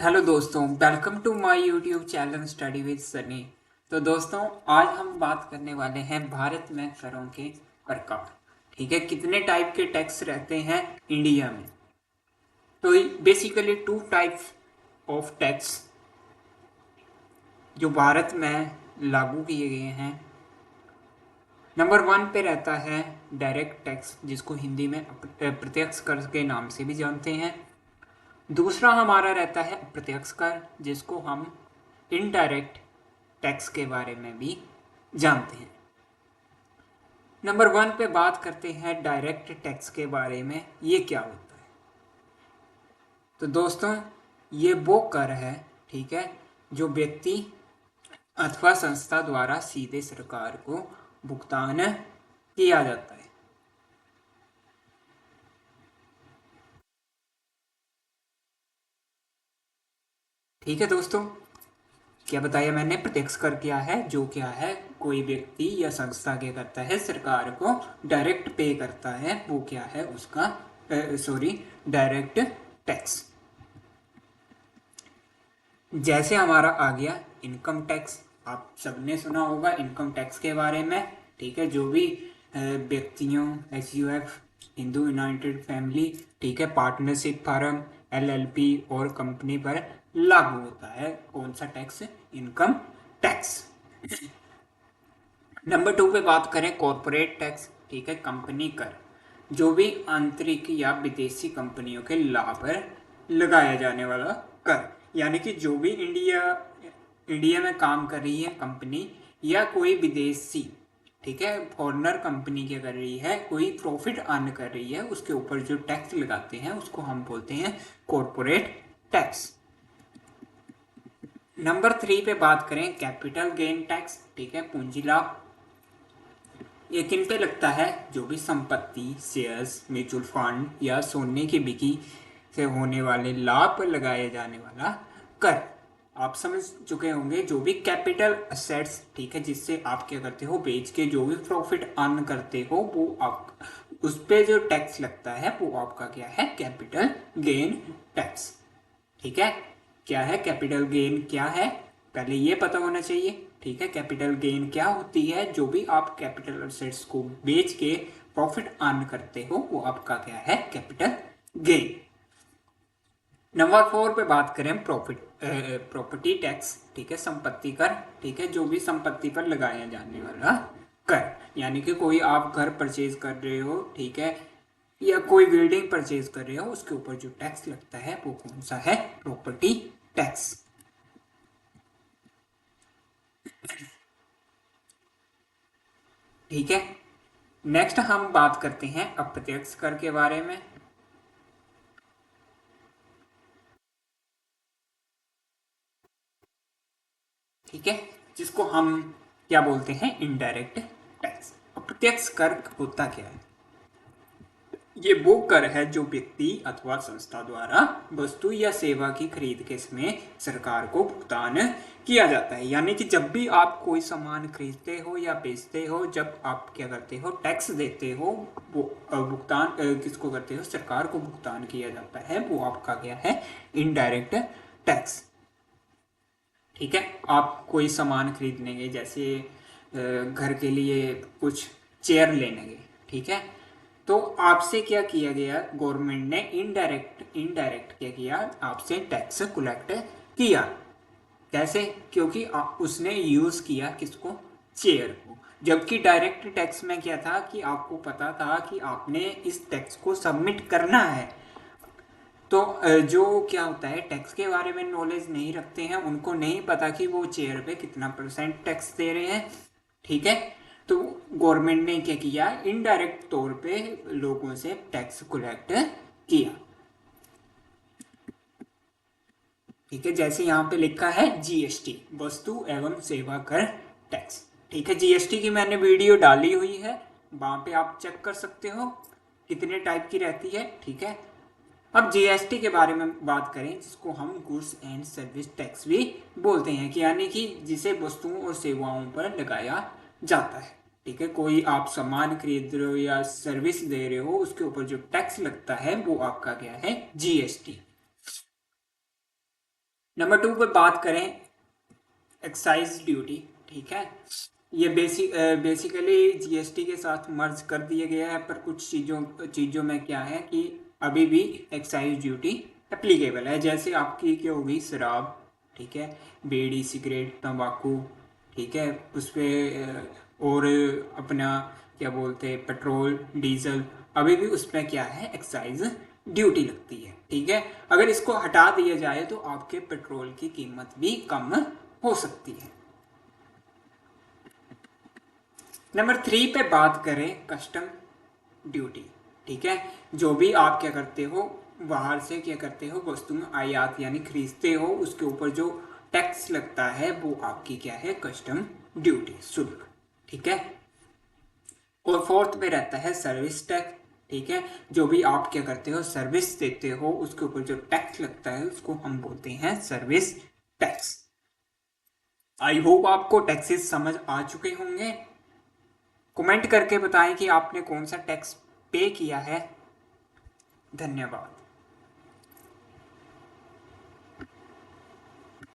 Hello दोस्तों, welcome to my YouTube channel study with Sunny. तो दोस्तों, आज हम बात करने वाले हैं भारत में करों के प्रकार। ठीक है, कितने टाइप के टैक्स रहते हैं इंडिया में। तो basically two types of tax जो भारत में लागू किए गए हैं। नंबर वन पे रहता है डायरेक्ट टैक्स, जिसको हिंदी में प्रत्यक्ष कर के नाम से भी जानते हैं। दूसरा हमारा रहता है अप्रत्यक्ष कर, जिसको हम इनडायरेक्ट टैक्स के बारे में भी जानते हैं। नंबर वन पे बात करते हैं डायरेक्ट टैक्स के बारे में। ये क्या होता है? तो दोस्तों, ये वो कर है, ठीक है, जो व्यक्ति अथवा संस्था द्वारा सीधे सरकार को भुगतान किया जाता है। ठीक है दोस्तों, क्या बताया मैंने? प्रत्यक्ष कर क्या है? जो क्या है, कोई व्यक्ति या संस्था क्या करता है, सरकार को डायरेक्ट पे करता है, वो क्या है उसका डायरेक्ट टैक्स। जैसे हमारा आ गया इनकम टैक्स। आप सबने सुना होगा इनकम टैक्स के बारे में। ठीक है, जो भी व्यक्तियों, SUF, हिंदू यूनाइटेड फैमिली, ठीक है, पार्टनरशिप फार्म, LLP और कंपनी पर लागू होता है कौन सा tax? Income tax. Number two पे बात करें कॉरपोरेट टैक्स। ठीक है, कंपनी कर, जो भी आंतरिक या विदेशी कंपनियों के लाभ पर लगाया जाने वाला कर। यानी कि जो भी इंडिया में काम कर रही है कंपनी, या कोई विदेशी, ठीक है, फॉरेनर कंपनी क्या कर रही है, कोई प्रॉफिट अर्न कर रही है, उसके ऊपर जो टैक्स लगाते हैं उसको हम बोलते हैं कॉरपोरेट टैक्स। नंबर थ्री पे बात करें कैपिटल गेन टैक्स। ठीक है, पूंजी लाभ। ये किन पे लगता है? जो भी संपत्ति, शेयर्स, म्यूचुअल फंड या सोने की बिक्री से होने वाले लाभ पर लगाया जाने वाला कर। आप समझ चुके होंगे, जो भी कैपिटल असेट्स, ठीक है, जिससे आप क्या करते हो, बेच के जो भी प्रॉफिट अर्न करते हो, वो आप उस पे जो टैक्स लगता है वो आपका क्या है? Capital gain tax. ठीक है, क्या है कैपिटल गेन? क्या है, पहले ये पता होना चाहिए। ठीक है, कैपिटल गेन क्या होती है? जो भी आप कैपिटल असेट्स को बेच के प्रॉफिट अर्न करते हो, वो आपका क्या है? Capital gain. नंबर फोर पे बात करें प्रॉपर्टी टैक्स। ठीक है, संपत्ति कर। ठीक है, जो भी संपत्ति पर लगाया जाने वाला कर। यानी कि कोई आप घर परचेज कर रहे हो, ठीक है, या कोई बिल्डिंग परचेज कर रहे हो, उसके ऊपर जो टैक्स लगता है वो कौन सा है? Property tax. ठीक है, नेक्स्ट हम बात करते हैं अप्रत्यक्ष कर के बारे में। ठीक है, जिसको हम क्या बोलते हैं? Indirect tax. अप्रत्यक्ष कर होता क्या है? ये वो कर है जो व्यक्ति अथवा संस्था द्वारा वस्तु या सेवा की खरीद के समय सरकार को भुगतान किया जाता है। यानी कि जब भी आप कोई सामान खरीदते हो या बेचते हो, जब आप क्या करते हो? टैक्स देते हो, वो भुगतान किसको करते हो? सरकार को भुगतान किया जाता है, वो आपका क्या है? Indirect tax. ठीक है, आप कोई सामान खरीदने गए, जैसे घर के लिए कुछ चेयर लेने गए, ठीक है, तो आपसे क्या किया गया? गवर्नमेंट ने इनडायरेक्ट इनडायरेक्ट क्या किया? आपसे टैक्स कलेक्ट किया। कैसे? क्योंकि उसने यूज किया किसको? चेयर को। जबकि डायरेक्ट टैक्स में क्या था कि आपको पता था कि आपने इस टैक्स को सबमिट करना है। तो जो क्या होता है, टैक्स के बारे में नॉलेज नहीं रखते हैं, उनको नहीं पता कि वो चेयर पे कितना % टैक्स दे रहे हैं। ठीक है, तो गवर्नमेंट ने क्या किया? इनडायरेक्ट तौर पे लोगों से टैक्स कलेक्ट किया। ठीक है, जैसे यहाँ पे लिखा है GST, वस्तु एवं सेवा कर टैक्स। ठीक है, GST की मैंने वीडियो डाली हुई है, वहां पे आप चेक कर सकते हो कितने टाइप की रहती है। ठीक है, अब GST के बारे में बात करें, जिसको हम गुड्स एंड सर्विस टैक्स भी बोलते हैं, कि यानी कि जिसे वस्तुओं और सेवाओं पर लगाया जाता है। ठीक है, कोई आप सामान खरीद रहे हो या सर्विस दे रहे हो, उसके ऊपर जो टैक्स लगता है वो आपका क्या है? GST। नंबर 2 पे बात करें एक्साइज ड्यूटी, ठीक है। ये बेसिकली जीएसटी के साथ मर्ज कर दिया गया है, पर कुछ चीज़ों में क्या है कि अभी भी एक्साइज ड्यूटी एप्लीकेबल है। जैसे आपकी क्या होगी, शराब, ठीक है, बीड़ी, सिगरेट, तंबाकू, ठीक है, उस पर और अपना क्या बोलते हैं पेट्रोल, डीजल, अभी भी उस पर क्या है एक्साइज ड्यूटी लगती है, ठीक है। अगर इसको हटा दिया जाए तो आपके पेट्रोल की कीमत भी कम हो सकती है। नंबर 3 पे बात करें कस्टम ड्यूटी, ठीक है। जो भी आप क्या करते हो, बाहर से क्या करते हो, वस्तु में आयात यानी खरीदते हो, उसके ऊपर जो टैक्स लगता है वो आपकी क्या है, कस्टम ड्यूटी, शुल्क, ठीक है। और फोर्थ में रहता है सर्विस टैक्स, ठीक है। जो भी आप क्या करते हो, सर्विस देते हो, उसके ऊपर जो टैक्स लगता है उसको हम बोलते हैं सर्विस टैक्स। आई होप आपको टैक्सेस समझ आ चुके होंगे। कमेंट करके बताएं कि आपने कौन सा टैक्स पे किया है। धन्यवाद।